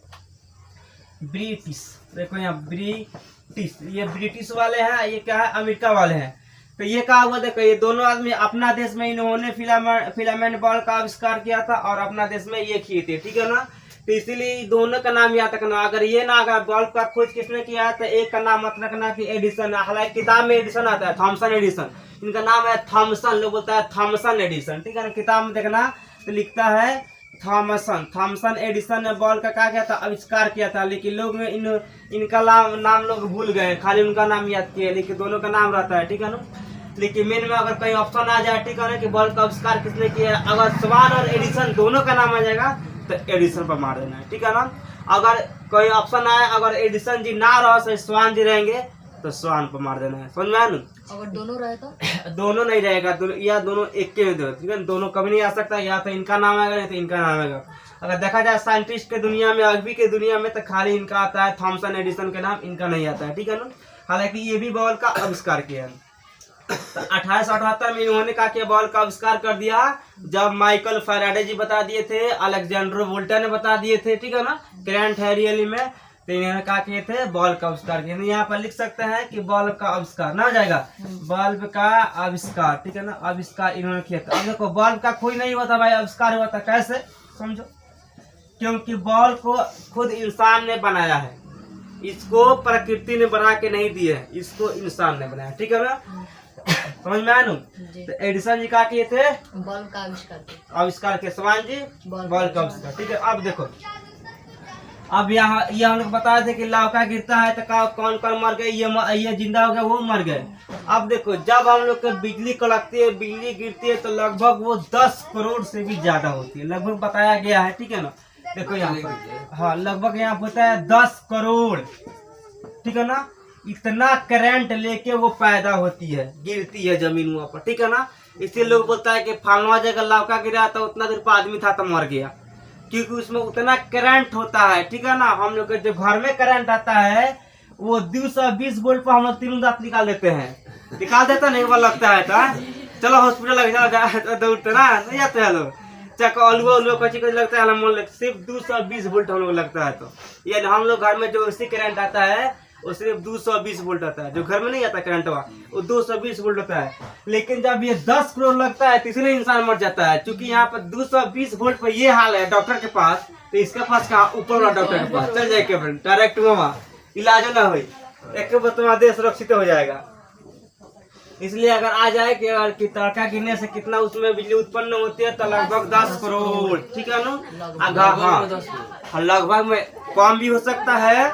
A: ब्रिटिश। देखो यहाँ ब्रिटिश, ये ब्रिटिश वाले हैं, ये क्या है अमेरिका वाले हैं। तो ये कहा हुआ देखो, ये दोनों आदमी अपना देश में इन्होंने फिलामेंट बॉल का आविष्कार किया था और अपना देश में ये किए थे, ठीक है ना। तो इसीलिए दोनों का नाम याद रखना। अगर ये ना अगर बल्ब का खोज किसने किया है तो एक का नाम मत रखना कि एडिसन। हालांकि किताब में एडिसन आता है, थॉमसन एडिसन, इनका नाम है थॉमसन, लोग बोलता है थॉमसन एडिसन, ठीक है ना। किताब में देखना तो लिखता है थॉमसन एडिसन ने बॉल का क्या किया था, आविष्कार किया था। लेकिन लोग इनका नाम लोग भूल गए, खाली उनका नाम याद किए, लेकिन दोनों का नाम रहता है, ठीक है ना। लेकिन मेन में अगर कहीं ऑप्शन आ जाए, ठीक है ना, कि बॉल का आविष्कार किसने किया, अगर स्वान और एडिसन दोनों का नाम आ जाएगा तो एडिसन पर मार देना है, ठीक है ना। अगर कोई ऑप्शन आए, अगर एडिसन जी ना रहो, स्वान जी रहेंगे तो स्वान पर मार देना है, समझ में आया ना।
B: अगर दोनों रहे तो
A: दोनों नहीं रहेगा, दोनों या दोनों एक के में दो, ठीक है। दोनों कभी नहीं आ सकता, या तो इनका नाम आएगा या तो इनका नाम आएगा। अगर देखा जाए साइंटिस्ट के दुनिया में, अभी के दुनिया में, तो खाली इनका आता है थॉमसन एडिसन के नाम, इनका नहीं आता है, ठीक है ना। हालांकि ये भी बॉल का आविष्कार किया है। तो 1878 में इन्होंने क्या किया, बॉल का आविष्कार कर दिया। जब माइकल फैराडे जी बता दिए थे, अलेक्जेंड्रो वोल्टा ने बता दिए थे, ठीक है ना, करंट है रियली में, तो इन्होंने क्या किए थे, बल्ब का आविष्कार किया। यहाँ पर लिख सकते हैं कि बल्ब का आविष्कार ना जाएगा, बल्ब का आविष्कार, ठीक है ना, आविष्कार इन्होंने किया था। अब देखो बल्ब का कोई नहीं हुआ था भाई, आविष्कार हुआ था कैसे, समझो। क्योंकि बल्ब को खुद इंसान ने बनाया है, इसको प्रकृति ने बना के नहीं दिए है, इसको इंसान ने बनाया, ठीक है ना। समझ में आया ना। तो एडिसन जी क्या किए थे,
B: बल्ब का
A: आविष्कार के, स्वान जी बल्ब का आविष्कार, ठीक है। अब देखो, अब यहाँ ये हम लोग बताए थे कि लौका गिरता है तो कौन कौन मर गए, ये जिंदा हो गया, वो मर गए। अब देखो जब हम लोग को बिजली कड़कती है, बिजली गिरती है, तो लगभग वो 10 करोड़ से भी ज्यादा होती है, लगभग बताया गया है, ठीक है ना। देखो यहाँ पर, हाँ लगभग यहाँ होता है 10 करोड़, ठीक है ना। इतना करंट लेके वो पैदा होती है, गिरती है जमीन वहाँ पर, ठीक है ना। इसलिए लोग बोलता है कि फलना जगह लौका गिरा तो उतना दूर पर आदमी था तो मर गया, क्योंकि उसमें उतना करंट होता है, ठीक है ना। हम लोग के जो घर में करंट आता है वो 220 वोल्ट पर हम लोग तीनों दांत निकाल देते हैं, निकाल देता नहीं, वो लगता है तो चलो हॉस्पिटल लग दौड़ते ना, नहीं जाते हैं लोग, चको अलुआ कच्ची लगता है, हम सिर्फ 220 वोल्ट हम लोग लगता है। तो ये हम लोग घर में जो उसी करंट आता है वो सिर्फ 220 वोल्ट आता है, जो घर में नहीं आता करंट वो 220 वोल्ट होता है। लेकिन जब ये 10 करोड़ लगता है तो इसलिए इंसान मर जाता है, क्योंकि यहाँ पर 220 वोल्ट पर ये हाल है डॉक्टर के पास, तो इसके पास कहाँ, ऊपर वाला डॉक्टर के पास चल जाए डायरेक्ट वहाँ इलाज ना हो, एक बार तुम्हारा देश सुरक्षित हो जाएगा। इसलिए अगर आ जाए कि तड़का गिरने से कितना उसमें बिजली उत्पन्न होती है, तो लगभग 10 करोड़, ठीक है ना। हाँ लगभग में कम भी हो सकता है,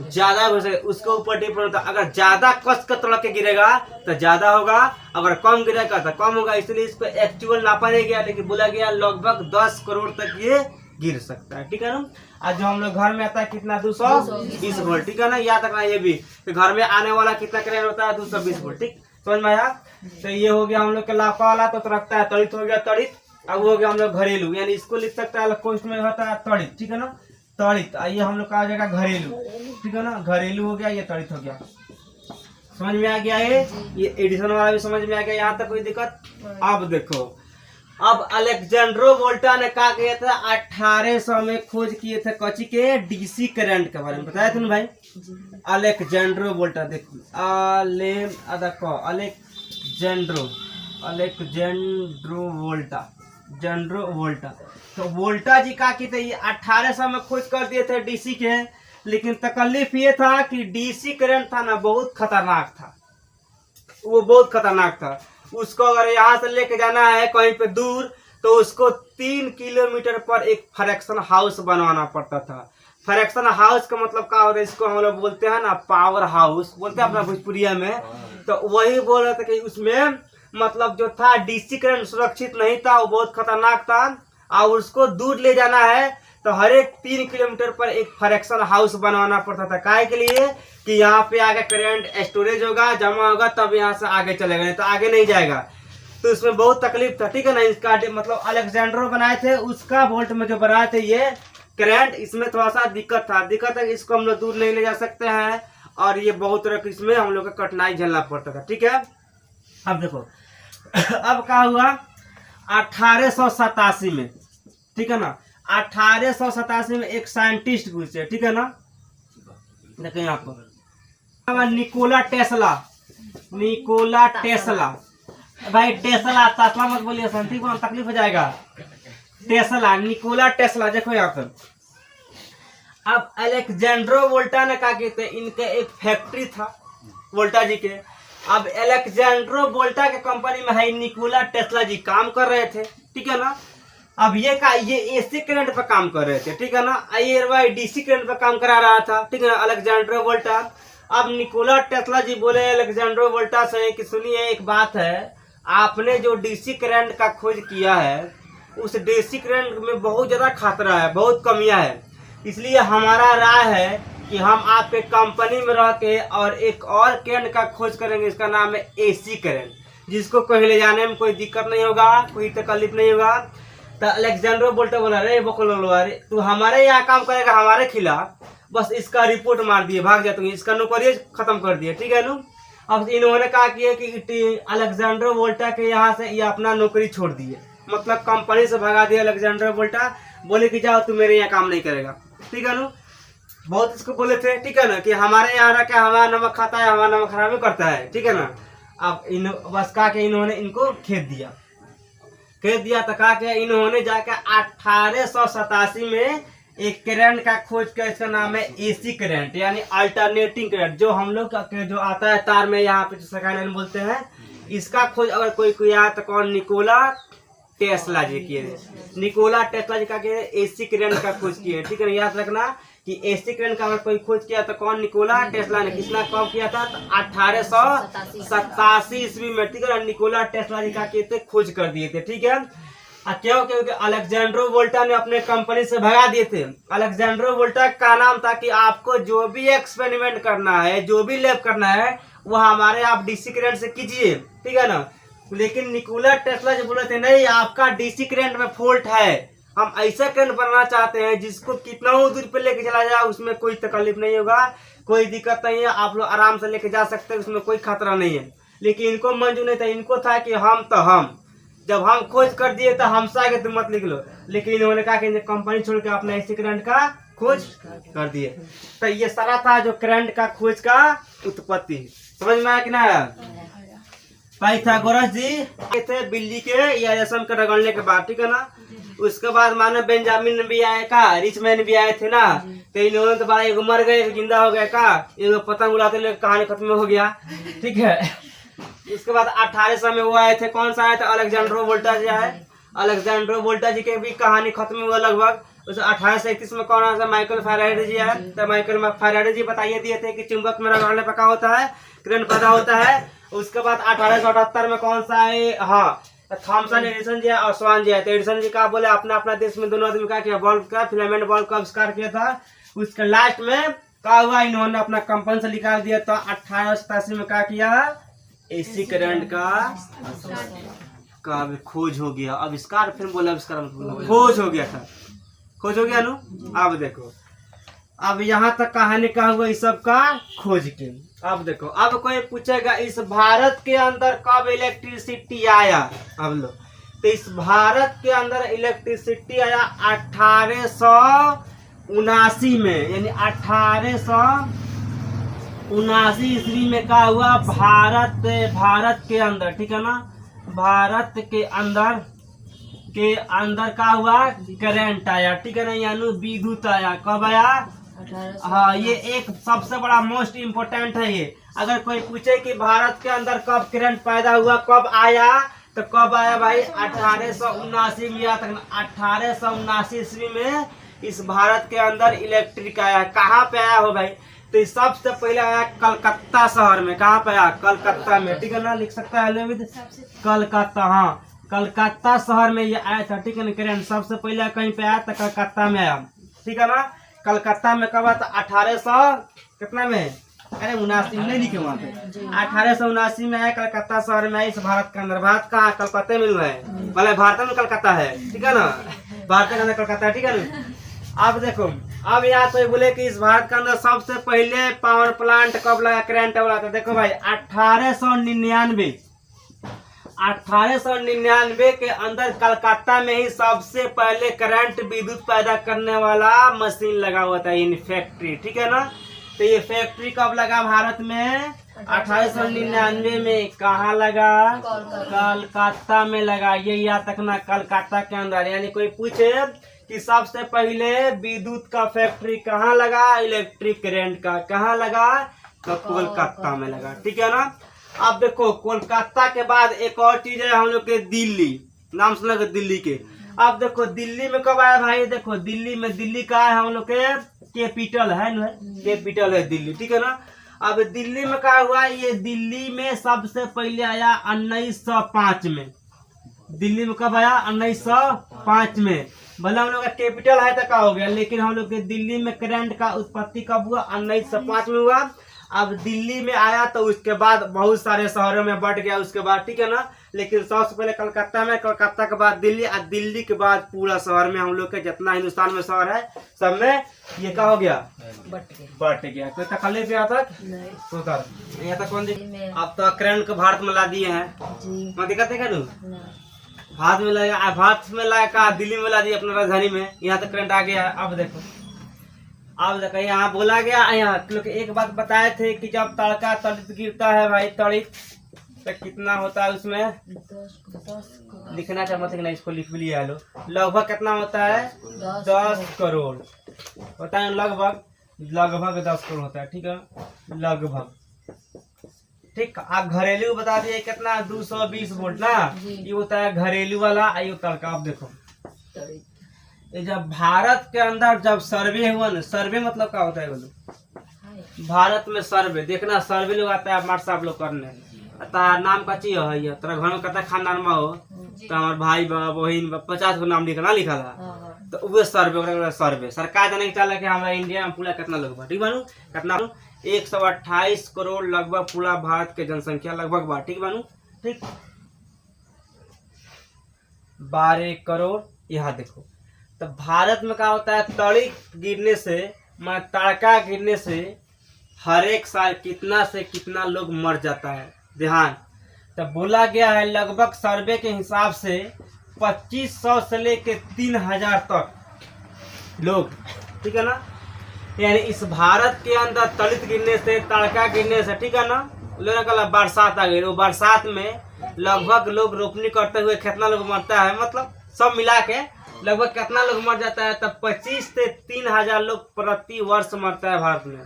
A: ज्यादा हो सकता है, उसके ऊपर डिपेंड होता है। अगर ज्यादा कस का तड़क के गिरेगा तो ज्यादा होगा, अगर कम गिरेगा तो कम होगा। इसलिए इसको एक्चुअल नापा नहीं गया, लेकिन बोला गया लगभग 10 करोड़ तक ये गिर सकता है, ठीक है ना। आज जो हम लोग घर में आता है कितना 220 वोल्ट, ठीक है ना, याद रखना ये भी, तो घर में आने वाला कितना करंट होता है 220 वोल्ट, ठीक समझ में आया। तो ये हो गया हम लोग के लापा वाला, तो रखता है तड़ित, हो गया तड़ित। अब हो गया हम लोग घरेलू, यानी इसको लिख सकता है कोष्ट में होता है तड़ित, ठीक है ना, तड़ित। आइए हम लोग का आ जाएगा घरेलू, ठीक है ना, घरेलू हो गया, ये तड़ित हो गया। समझ में आ गया है? ये एडिशन वाला भी समझ में आ गया, यहाँ तक कोई दिक्कत? अब देखो, अब अलेक्जेंड्रो वोल्टा ने क्या किया था, 1800 में खोज किए थे कौची के, डीसी करंट के बारे में बताया था ना भाई। अलेक्जेंड्रो वोल्टा, देखो अलेक्जेंड्रो वोल्टा, तो वोल्टा जी का की थे, 1800 में खोज कर दिए थे डीसी के। लेकिन तकलीफ ये था कि डीसी करंट था ना, बहुत खतरनाक था, वो बहुत खतरनाक था। उसको अगर यहाँ से लेके जाना है कहीं पे दूर, तो उसको 3 किलोमीटर पर एक फ्रैक्शन हाउस बनवाना पड़ता था। फ्रैक्शन हाउस का मतलब क्या होता है, इसको हम लोग बोलते हैं ना पावर हाउस बोलते हैं अपना भोजपुरिया में। तो वही बोल रहे थे कि उसमें मतलब जो था डीसी करंट सुरक्षित नहीं था, वो बहुत खतरनाक था, और उसको दूर ले जाना है तो हर एक 3 किलोमीटर पर एक फ्रैक्शन हाउस बनवाना पड़ता था। काहे के लिए कि यहाँ पे आगे करंट स्टोरेज होगा, जमा होगा, तब यहाँ से आगे चलेगा, नहीं तो आगे नहीं जाएगा। तो इसमें बहुत तकलीफ था, ठीक है ना। इसका मतलब अलेक्जेंड्रो बनाए थे, उसका वोल्ट में जो बनाए थे ये करंट, इसमें थोड़ा सा दिक्कत है, इसको हम लोग दूर नहीं ले जा सकते हैं, और ये बहुत तरह की इसमें हम लोग का कठिनाई झेलना पड़ता था, ठीक है। अब देखो अब क्या हुआ, 1887 में, ठीक है ना, 1887 में एक साइंटिस्ट घुसे, ठीक है ना। देखो यहाँ पर निकोला टेस्ला, भाई टेस्ला तस्ला मत बोलिए, संती को तकलीफ हो जाएगा। टेस्ला, निकोला टेस्ला, देखो यहाँ पर। अब अलेक्जेंड्रो वोल्टा ने क्या कहते हैं, इनके एक फैक्ट्री था वोल्टा जी के। अब अलेक्जेंड्रो वोल्टा के कंपनी में है निकोला टेस्ला जी काम कर रहे थे, ठीक है ना। अब ये एसी करंट पर काम कर रहे थे, ठीक है ना। ये डीसी करंट पर काम करा रहा था, ठीक है ना, अलेक्जेंड्रो वोल्टा। अब निकोला टेस्ला जी बोले अलेक्जेंड्रो वोल्टा से कि सुनिए एक बात है, आपने जो डीसी करंट का खोज किया है, उस डीसी करंट में बहुत ज्यादा खतरा है, बहुत कमियां है। इसलिए हमारा राय है कि हम आपके कंपनी में रह के और एक और करंट का खोज करेंगे, इसका नाम है एसी करंट, जिसको कहीं ले जाने में कोई दिक्कत नहीं होगा, कोई तकलीफ नहीं होगा। तो अलेक्जेंड्रो वोल्टा बोला, रे बकलो, अरे तू हमारे यहाँ काम करेगा हमारे खिलाफ, बस इसका रिपोर्ट मार दिए, भाग जा, तुम इसका नौकरी खत्म कर दिए, ठीक है ना। अब इन्होंने कहा कि अलेक्जेंड्रो वोल्टा के यहाँ से ये अपना नौकरी छोड़ दिए, मतलब कंपनी से भगा दिया अलेक्जेंड्रो वोल्टा। बोले कि जाओ तू मेरे यहाँ काम नहीं करेगा, ठीक है ना। बहुत इसको बोले थे, ठीक है ना, कि हमारे यहाँ रह के हमारा नमक खाता है, हमारा नमक खराबी करता है, ठीक है ना। अब बस कहा के इन्होंने इनको खेत दिया तो कहा के इन्होंने जाकर 1887 में एक करंट का खोज किया, इसका नाम है एसी करंट, यानी अल्टरनेटिंग करंट, जो हम लोग का जो आता है तार में, यहाँ पे सेकंड हैंड बोलते हैं। इसका खोज अगर कोई किया तो कौन, निकोला टेस्ला जी किए। निकोला टेस्ला जी का एसी करंट का खोज किए, ठीक है ना। याद रखना कि एसी करंट का अगर कोई खोज किया तो कौन, निकोला टेस्ला ने। किसने कब किया था, तो 1887 ईस्वी में, ठीक है। निकोला टेस्ला जी का खोज कर दिए थे, ठीक है। क्यों, क्योंकि अलेक्जेंड्रो वोल्टा ने अपने कंपनी से भगा दिए थे। अलेक्जेंड्रो वोल्टा का नाम था कि आपको जो भी एक्सपेरिमेंट करना है, जो भी लैब करना है, वो हमारे आप डीसी करंट से कीजिए, ठीक है ना। लेकिन निकोला टेस्ला जो बोले थे, नहीं आपका डीसी करंट में फॉल्ट है, हम ऐसा करंट बनाना चाहते हैं जिसको कितना दूर पे लेके चला जाए, उसमें कोई तकलीफ नहीं होगा, कोई दिक्कत नहीं है, आप लोग आराम से लेके जा सकते हैं, उसमें कोई खतरा नहीं है। लेकिन इनको मंजूर नहीं था, इनको था कि हम जब हम खोज कर दिए तो हमसे आगे तुम मत लिख लो। लेकिन इन्होंने कहा कि कंपनी छोड़ के अपना एसी करंट का खोज कर दिए। तो ये सारा था जो करंट का खोज का उत्पत्ति, समझ में आया कि ना। पाइथागोरस जी थे बिल्ली के या रेशम के रगड़ने के बाद, ठीक है ना। उसके बाद मानो बेंजामिन भी आए का, रिचमैन भी आए थे ना। तो इन्होंने तो एक मर गए, जिंदा हो गया का, एक पतंग उड़ाते हुए कहानी खत्म हो गया, ठीक है। उसके बाद 1800 में वो आए थे, कौन सा आया था, अलेक्जेंड्रो वोल्टा जी आए। अलेक्जेंड्रो वोल्टा जी की भी कहानी खत्म हुआ लगभग। उस 1831 में कौन आया, माइकल फैराडे जी आए। तो माइकल फैराडे जी बताइए दिए थे कि चुंबक में रगड़ने पर क्या होता है, करंट पैदा होता है। उसके बाद 1878 में कौन सा है, हाँ थॉमसन एडिसन जी और स्वान जी है। तो एडिसन जी का बोले अपना अपना देश में दोनों आदमी का किया, बल्ब का फिलामेंट बल्ब का आविष्कार किया था। उसके लास्ट में क्या हुआ, इन्होंने अपना कंपनी से निकाल दिया। तो 1887 में क्या किया, एसी करंट का खोज हो गया। आविष्कार फिर बोला, आविष्कार मतलब खोज हो गया था, खोज हो गया नु। अब देखो अब यहाँ तक कहानी का हुआ इस सब का खोज के। अब देखो, अब कोई पूछेगा इस भारत के अंदर कब इलेक्ट्रिसिटी आया। अब लो, तो इस भारत के अंदर इलेक्ट्रिसिटी आया 1879 में, यानी 1879 ईस्वी में क्या हुआ, भारत के अंदर, ठीक है ना, भारत के अंदर क्या हुआ, करंट आया, ठीक है ना, यानी विद्युत आया। कब आया? हाँ, ये एक सबसे बड़ा मोस्ट इम्पोर्टेंट है ये। अगर कोई पूछे कि भारत के अंदर कब करंट पैदा हुआ, कब आया, तो कब आया भाई, 1879 में। या तक 1879 ईस्वी में इस भारत के अंदर इलेक्ट्रिक आया। कहाँ पे आया हो भाई, तो सबसे पहले आया कलकत्ता शहर में। कहाँ पे आया? कलकत्ता में, ठीक है ना, लिख सकता है विद कलकत्ता। हाँ, कलकत्ता शहर में ये आया था, ठीक है ना, करंट सबसे पहले कहीं पे आया था, कलकत्ता में आया, ठीक है ना। कलकत्ता में कब आया था? 1800 कितना में, अरे 79 नहीं लिखे वहाँ पे, 1879 में आया, कलकत्ता शहर में आया इस भारत के अंदर। भारत कहाँ? कलकत्ते में हुआ है, भले भारत में कलकत्ता है, ठीक है ना, भारत के अंदर कलकत्ता है, ठीक है ना। अब देखो, अब यहाँ तो बोले कि इस भारत के अंदर सबसे पहले पावर प्लांट कब लगा, करंट वाला, तो देखो भाई 1899 के अंदर कलकत्ता में ही सबसे पहले करंट विद्युत पैदा करने वाला मशीन लगा हुआ था, इन फैक्ट्री, ठीक है ना। तो ये फैक्ट्री कब लगा भारत में? 1899 में। कहाँ लगा? कलकत्ता में लगा। ये याद रखना, कलकत्ता के अंदर। यानी कोई पूछे कि सबसे पहले विद्युत का फैक्ट्री कहाँ लगा, इलेक्ट्रिक करंट का कहाँ लगा, तो कोलकाता में लगा, ठीक है ना। अब देखो, कोलकाता के बाद एक और चीज है हम लोग के, दिल्ली। नाम सुना दिल्ली के। अब देखो दिल्ली में कब आया भाई, देखो दिल्ली का है हम लोग के कैपिटल है ना, कैपिटल है दिल्ली, ठीक है ना। अब दिल्ली में क्या हुआ, ये दिल्ली में सबसे पहले आया 1905 में। दिल्ली में कब आया? 1905 में। भले हम लोग का कैपिटल है तो क्या हो गया, लेकिन हम लोग के दिल्ली में करंट का उत्पत्ति कब हुआ? 1905 में हुआ। अब दिल्ली में आया तो उसके बाद बहुत सारे शहरों में बढ़ गया उसके बाद, ठीक है ना। लेकिन सबसे पहले कलकत्ता में, कलकत्ता के बाद दिल्ली, और दिल्ली के बाद पूरा शहर में, हम लोग के जितना हिंदुस्तान में शहर है सब में ये क्या हो गया, बट गया। कोई तकलीफ यहाँ तक नहीं, यहाँ तक कौन दी? अब तो करंट को भारत में ला दिए हैं, मैं दिक्कत है क्या? भारत में लगा, दिल्ली में ला दिया अपना राजधानी में, यहाँ तक करंट आ गया। अब देखो, यहाँ बोला गया, यहाँ लोग एक बात बताए थे कि जब तड़का तड़ित गिरता है भाई, तड़ित तो कितना होता है उसमें, लिखना चाहता मतलब नहीं, इसको लिख भी लिया लो। लगभग कितना होता है? 10 करोड़ होता है, लगभग 10 करोड़ होता है, ठीक है, लगभग, ठीक। आप घरेलू बता दिए कितना, 220 वोल्ट ना, ये होता है घरेलू वाला। आइयो तड़का, आप देखो, जब भारत के अंदर जब सर्वे हुआ ना, सर्वे मतलब क्या होता है बोलो, भारत में सर्वे देखना, सर्वे लोग आता है हमारे साहब लोग करने, नाम का चीज है, तेरा घर में कता खानदान में हो तो हमारे भाई बहन 50 को नाम लिखना लिखा था, तो वो सर्वे सरकार जाने के चला कि हमारे इंडिया में पूरा कितना लोग बा, ठीक बानू, कितना 128 करोड़ लगभग पूरा भारत के जनसंख्या लगभग बा, ठीक बानू, ठीक 12 करोड़। यहाँ देखो, तो भारत में क्या होता है, तड़ी गिरने से, तड़का गिरने से हर एक साल कितना से कितना लोग मर जाता है, ध्यान। तो बोला गया है लगभग सर्वे के हिसाब से 2500 से लेके 3000 तक लोग, ठीक है ना। यानी इस भारत के अंदर तड़ित गिरने से, तड़का गिरने से, ठीक है ना, लोग का बरसात आ गई, वो बरसात में लगभग लोग रोपनी करते हुए कितना लोग मरता है, मतलब सब मिला के लगभग कितना लोग मर जाता है, तब 25 से 3000 लोग प्रति वर्ष मरता है भारत में,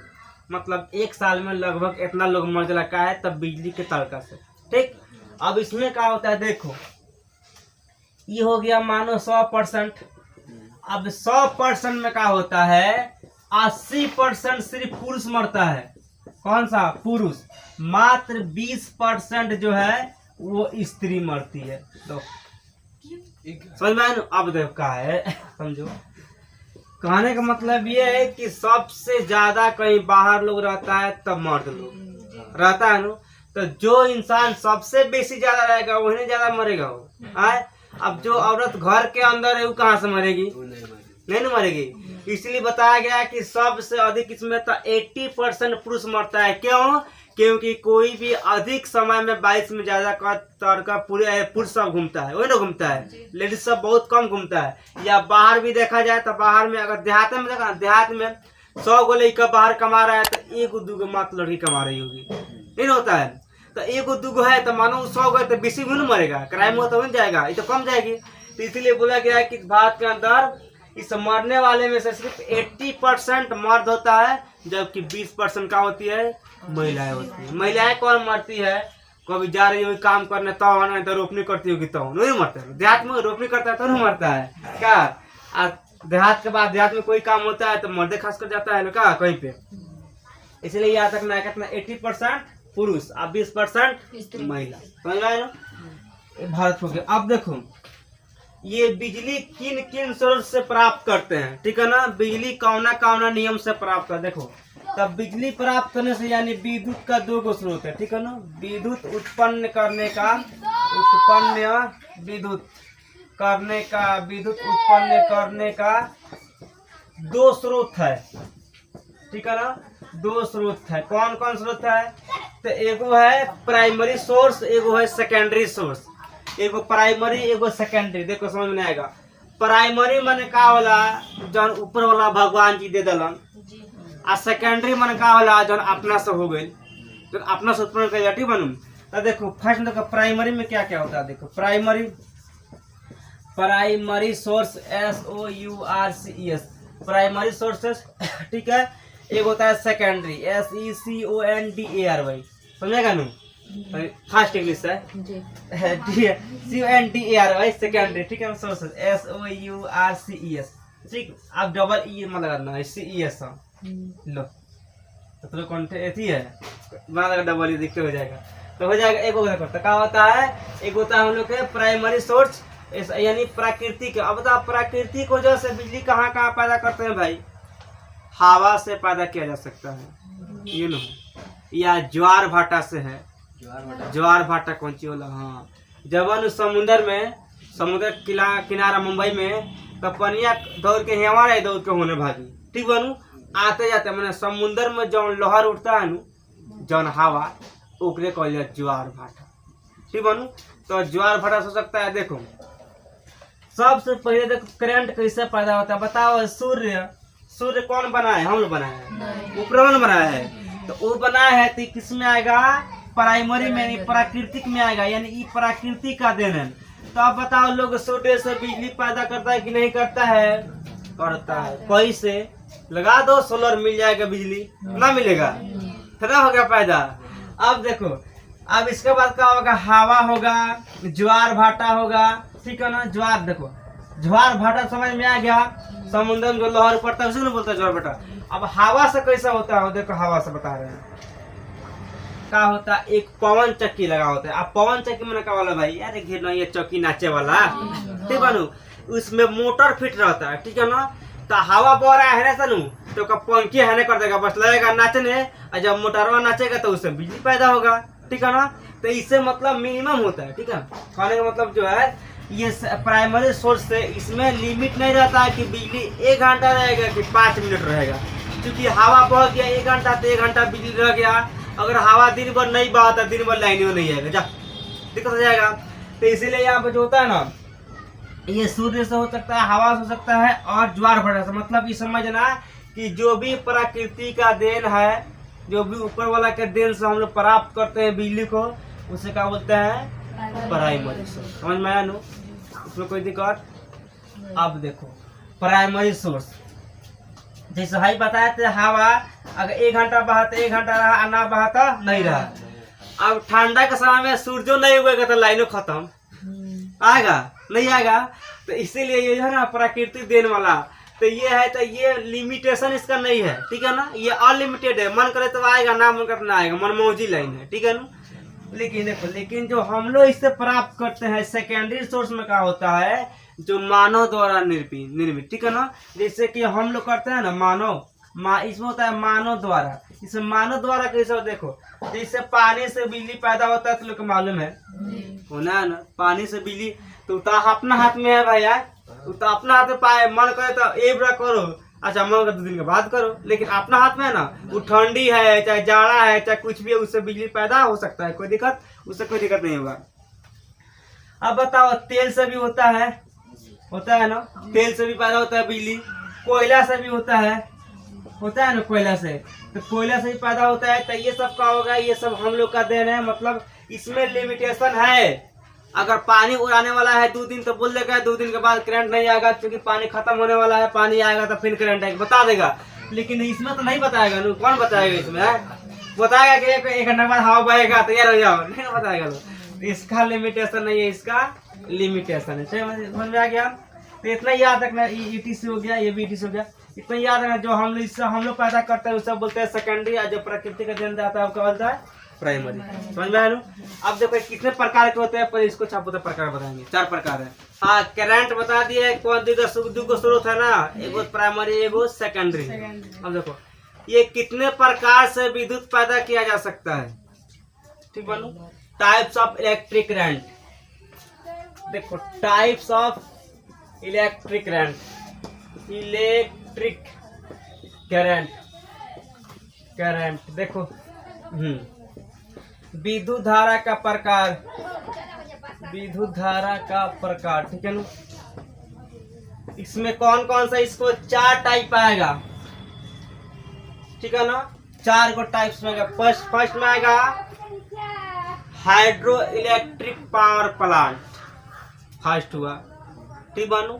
A: मतलब एक साल में लगभग इतना लोग मर जाता है, तब बिजली के तड़का से, ठीक। अब इसमें क्या होता है, देखो ये हो गया मानो 100%। अब 100% में क्या होता है, 80% सिर्फ पुरुष मरता है, कौन सा, पुरुष, मात्र 20% जो है वो स्त्री मरती है। तो समझ में आया। अब देखो क्या है, समझो, कहने का मतलब ये है कि सबसे ज्यादा कहीं बाहर लोग रहता है तब मर्द लोग रहता है ना, तो जो इंसान सबसे बेसी ज्यादा रहेगा वही ज्यादा मरेगा वो। अब जो औरत घर के अंदर है वो कहाँ से मरेगी, नहीं ना मरेगी। इसलिए बताया गया है कि सबसे अधिक इसमें तो 80% पुरुष मरता है। क्यों? क्योंकि कोई भी अधिक समय में 22 में ज्यादा का पूरे पुरुष सब घूमता है, वही ना घूमता है, लेडीज सब बहुत कम घूमता है। या बाहर भी देखा जाए तो बाहर में अगर देहात में देखा, देहात में 100 गो लड़का बाहर कमा रहा है तो 1 2 मात्र लड़की कमा रही होगी, नहीं होता है। तो 1 2 है तो मानो 100 गए तो 20 भी नहीं मरेगा, क्राइम हो तो बन जाएगा, ये तो कम जाएगी। तो इसीलिए बोला गया है कि भारत के अंदर इस मरने वाले में से सिर्फ 80% मर्द होता है, जबकि 20% का होती है महिलाएं होती है। महिलाएं कौन मरती है? कभी जा रही होगी काम करने तो तो रोपनी करती होगी तो नहीं मरता है। देहात में रोपनी करता है तो नहीं मरता है क्या? देहात के बाद देहात में कोई काम होता है तो मर्दे खास कर जाता है क्या कहीं पे। इसलिए यहाँ तक ना कितना 80% पुरुष और 20% महिला, समझ में आया ना। भारत हो गया। अब देखो ये बिजली किन किन स्रोत से प्राप्त करते हैं, ठीक है ना। बिजली कौना कौना नियम से प्राप्त कर, देखो तब बिजली प्राप्त करने से यानी विद्युत का 2 स्रोत है, ठीक है ना। विद्युत उत्पन्न करने का, विद्युत उत्पन्न करने का 2 स्रोत है, ठीक है ना। 2 स्रोत है। कौन कौन स्रोत है? तो एगो है प्राइमरी सोर्स, एगो है सेकेंडरी सोर्स। एगो प्राइमरी एगो सेकेंडरी। देखो समझ में आएगा। प्राइमरी माने का होला जौन ऊपर वाला भगवान जी दे दलन, आ सेकेंडरी माने का होला जौन अपना से हो गई, जौन अपना से उत्पन्न कर जाती बनू। तो देखो फर्स्ट देखो प्राइमरी में क्या क्या होता है। देखो primary source SOURCES, primary sources, ठीक है। एक होता है सेकेंडरी SECONDARY, समझेगा नू, फास्ट इंग्लिश है CONDARY, सेकेंडरी, ठीक है। सोर्सेस SOURCES, ठीक। आप डबल ई मत लगाना है, CES लो तो कौन है मान लगा डबल ई दिखते हो जाएगा तो हो जाएगा। एक तो क्या होता है, एक होता है हम लोग के प्राइमरी सोर्स यानी प्राकृतिक। अब बताओ प्राकृतिक वजह से बिजली कहाँ कहाँ पैदा करते हैं भाई? हवा से पैदा किया जा सकता है, ये नो, या ज्वार भाटा से है। ज्वार भाटा कौन सी वाला? हाँ, जब समुद्र में, समुद्र किनारा मुंबई में तो पनिया दौड़ के हेवा रहे, दौड़ के होने भागी, ठीक बनू। आते जाते मैंने समुद्र में जौन लहर उठता है नु, जौन हवा, ओकरे कहल जाए ज्वार भाटा, ठीक बनू। तो ज्वार भाटा हो सकता है। देखो सबसे पहले देखो करंट कैसे पैदा होता है बताओ। सूर्य कौन बनाया है? हम लोग बनाया है, ऊपर बनाया है। तो वो बनाया है तो किस में आएगा? प्राइमरी में, यानी प्राकृतिक में आएगा, यानी ये प्रकृति का देन है। तो आप बताओ लोग सूर्य से बिजली पैदा करता है कि नहीं करता है? करता है। कैसे? लगा दो सोलर, मिल जाएगा बिजली, ना मिलेगा, खत्म हो गया पैदा। अब देखो, अब इसके बाद क्या होगा? हवा होगा, ज्वार भाटा होगा, ठीक है ना। ज्वार, देखो ज्वार भाटा समझ में आ गया। समुद्र में जो लहर पड़ता है उसी को बोलता है ज्वार भाटा। अब हवा से कैसा होता है? देखो हवा से बता रहे हैं क्या होता है। एक पवन चक्की लगा होता है। अब पवन चक्की में क्या वाला भाई? अरे घेर ना, ये चक्की नाचे वाला, ठीक है। उसमें मोटर फिट रहता है, ठीक है ना। तो हवा बह रहा है ना सनू, तो पंखे है कर देगा, बस लगेगा नाचने, और जब मोटरवा नाचेगा तो उससे बिजली पैदा होगा, ठीक है ना। तो इससे मतलब मिनिमम होता है, ठीक है। कहने का मतलब जो है ये प्राइमरी सोर्स से इसमें लिमिट नहीं रहता है कि बिजली 1 घंटा रहेगा कि 5 मिनट रहेगा, क्योंकि हवा बह गया 1 घंटा तो 1 घंटा बिजली रह गया। अगर हवा दिन भर नहीं बहा तो दिन भर लाइन में नहीं आएगा, जा दिक्कत हो जाएगा। तो इसीलिए यहाँ पे जो होता है ना, ये सूर्य से हो सकता है, हवा से हो सकता है, और ज्वार भाटा से। मतलब ये समझना कि जो भी प्रकृति का देन है, जो भी ऊपर वाला के देन से हम लोग प्राप्त करते हैं बिजली को, उसे क्या बोलते हैं? Primary source. समझ में आया नो, उसमें कोई दिक्कत? अब देखो प्राइमरी सोर्स जैसे हाई बताया थे, हवा अगर 1 घंटा बहा तो 1 घंटा रहा, ना बहा तो नहीं रहा। अब ठंडा के समय में सूर्य नहीं उगेगा तो लाइनो खत्म, आएगा नहीं आएगा। तो इसीलिए ये है ना प्राकृतिक देन वाला। तो ये है, तो ये लिमिटेशन इसका नहीं है, ठीक है ना। ये अनलिमिटेड है, मन करे तो आएगा, ना मन करे तो ना आएगा, मनमौजी लाइन है, ठीक है ना। लेकिन देखो, लेकिन जो हम लोग इससे प्राप्त करते हैं सेकेंडरी सोर्स में क्या होता है? जो मानव द्वारा निर्मित, ठीक है ना। जैसे कि हम लोग करते हैं ना इसमें होता है मानव द्वारा। इसमें मानव द्वारा कैसे? देखो जैसे पानी से बिजली पैदा होता है, तो लोग को मालूम है होना है ना, पानी से बिजली तो अपना हाथ में है भैया, तो अपना हाथ में पाए, मन करे तो एक बार करो, अच्छा मन करे 2 दिन के बाद करो, लेकिन अपना हाथ में है ना, वो ठंडी है चाहे जाड़ा है चाहे कुछ भी है, उससे बिजली पैदा हो सकता है, कोई दिक्कत, उससे कोई दिक्कत नहीं होगा। अब बताओ तेल से भी होता है ना, तेल से भी पैदा होता है बिजली, कोयला से भी होता है ना, कोयला से, तो कोयला से भी पैदा होता है। तो ये सब का होगा, ये सब हम लोग का देन है, मतलब इसमें लिमिटेशन है। अगर पानी उड़ाने वाला है 2 दिन तो बोल देगा 2 दिन के बाद करंट नहीं आएगा, क्योंकि पानी खत्म होने वाला है, पानी आएगा तो फिर करंट आएगा, बता देगा। लेकिन इसमें तो नहीं बताएगा, कौन बताएगा इसमें है? बताएगा कि 1 घंटे बाद हवा बहेगा तैयार हो जाओ, नहीं बताएगा लोग। इसका लिमिटेशन नहीं है, इसका लिमिटेशन है। समझ में आ गया? तो इतना याद रखना, ETC हो गया, ये भी ETC हो गया, इतना याद रखना। जो हम लोग पैदा करते हैं उसे बोलते हैं सेकेंडरी, और जो प्रकृति का देन जाता है क्या बोलता है? प्राइमरी। समझ में आया? अब देखो कितने प्रकार के होते हैं, पर इसको छापोते प्रकार बताएंगे। 4 प्रकार है। हाँ, करंट बता दिए, कौन दो स्रोत है ना, एगो प्राइमरी एगो सेकेंडरी। अब देखो ये कितने प्रकार से विद्युत पैदा किया जा सकता है, ठीक बोलो। टाइप्स ऑफ इलेक्ट्रिक करंट, देखो types of electric current, electric current देखो, विद्युत धारा का प्रकार, विद्युत धारा का प्रकार, ठीक है ना। इसमें कौन कौन सा, इसको 4 टाइप आएगा, ठीक है ना, 4 को टाइप्स में आएगा। फर्स्ट में आएगा hydro electric power plant, first हुआ, ठीक बानू।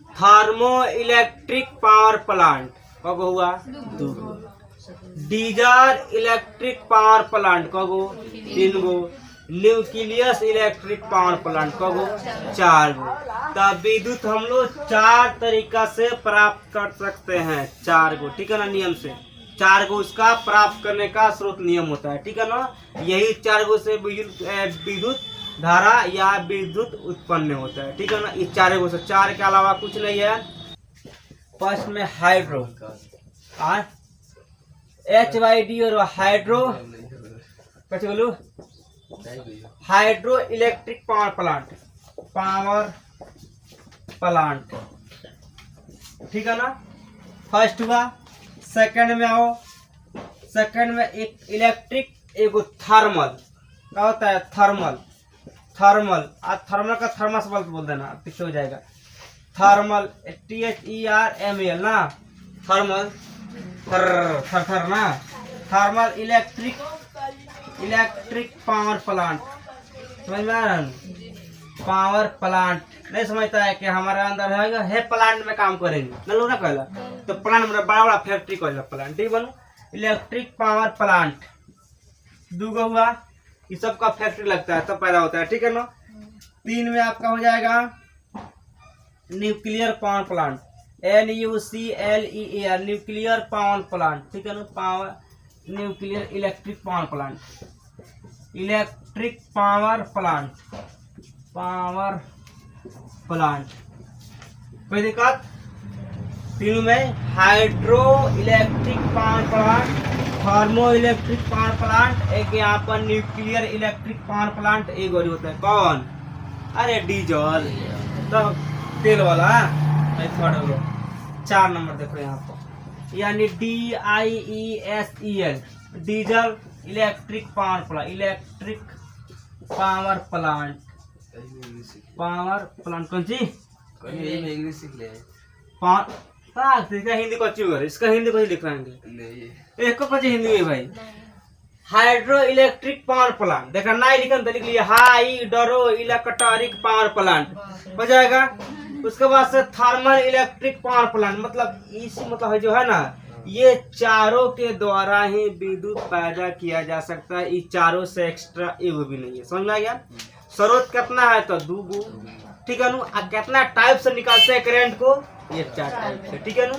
A: थर्मो इलेक्ट्रिक पावर प्लांट कब हुआ? 2। डीजल इलेक्ट्रिक पावर प्लांट कगो? 3 गो। न्यूक्लियस इलेक्ट्रिक पावर प्लांट कगो? 4 गो। तब विद्युत हम लोग 4 तरीका से प्राप्त कर सकते हैं, 4 गो, ठीक है ना, नियम से 4 गो उसका प्राप्त करने का स्रोत नियम होता है, ठीक है ना। यही 4 गो से विद्युत धारा या विद्युत उत्पन्न होता है, ठीक है ना। इस 4 गो से, 4 के अलावा कुछ नहीं है। फर्स्ट में हाइड्रो, HYD और हाइड्रो, कैसे बोलूं, हाइड्रो इलेक्ट्रिक पावर प्लांट, ठीक है ना, फर्स्ट हुआ। सेकंड में आओ, सेकंड में एक इलेक्ट्रिक, एगो थर्मल, क्या होता है? थर्मल का थर्मस बोल देना, पीछे हो जाएगा। थर्मल, THERMAL ना, थर्मल, थर ना, थर्मल इलेक्ट्रिक पावर प्लांट, समझ में आ रहा है? पावर प्लांट नहीं समझता है कि हमारे अंदर है प्लांट में काम करेंगे ना लोग ना, कहला तो प्लांट में बड़ा बड़ा फैक्ट्री कहला प्लांट, ठीक बनू। इलेक्ट्रिक पावर प्लांट 2 गो हुआ, ये सब का फैक्ट्री लगता है तब पैदा होता है, ठीक है ना। 3 में आपका हो जाएगा nuclear power plant, NUCLEAR, nuclear power plant, ठीक है ना। Power nuclear electric power plant, electric power plant, कोई दिक्कत? 3 में hydro electric power plant, thermo electric power plant, एक यहाँ पर न्यूक्लियर इलेक्ट्रिक पावर प्लांट, एक और होता है कौन? अरे डीजल, तो तेल वाला थोड़ा हो गया। 4 नंबर देखो यहाँ पर, यानी DIESEL, diesel electric power plant कौन सी? इंग्लिश सीख ले, हिंदी को अच्छी, इसका हिंदी को लिख पाएंगे, एक को हिंदी है भाई। हाइड्रो इलेक्ट्रिक पावर प्लांट, देखा ना लिखा तो लिख लिया, हाइड्रो इलेक्ट्रिक पावर प्लांट हो जाएगा। उसके बाद से थर्मल इलेक्ट्रिक पावर प्लांट, मतलब इसी मतलब जो है ना, ये चारों के द्वारा ही विद्युत पैदा किया जा सकता है, इस चारों से एक्स्ट्रा एगो भी नहीं है, समझ में आ गया। स्रोत कितना है? तो 2 गो, ठीक है ना। कितना टाइप से निकालते हैं करंट को? ये 4 टाइप से, ठीक है ना।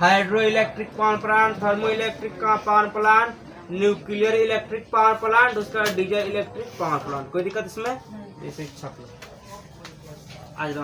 A: Hydro electric power plant, thermo electric power plant, nuclear electric power plant, उसका डीजल इलेक्ट्रिक पावर प्लांट, कोई दिक्कत इसमें? जैसे छाप लो आज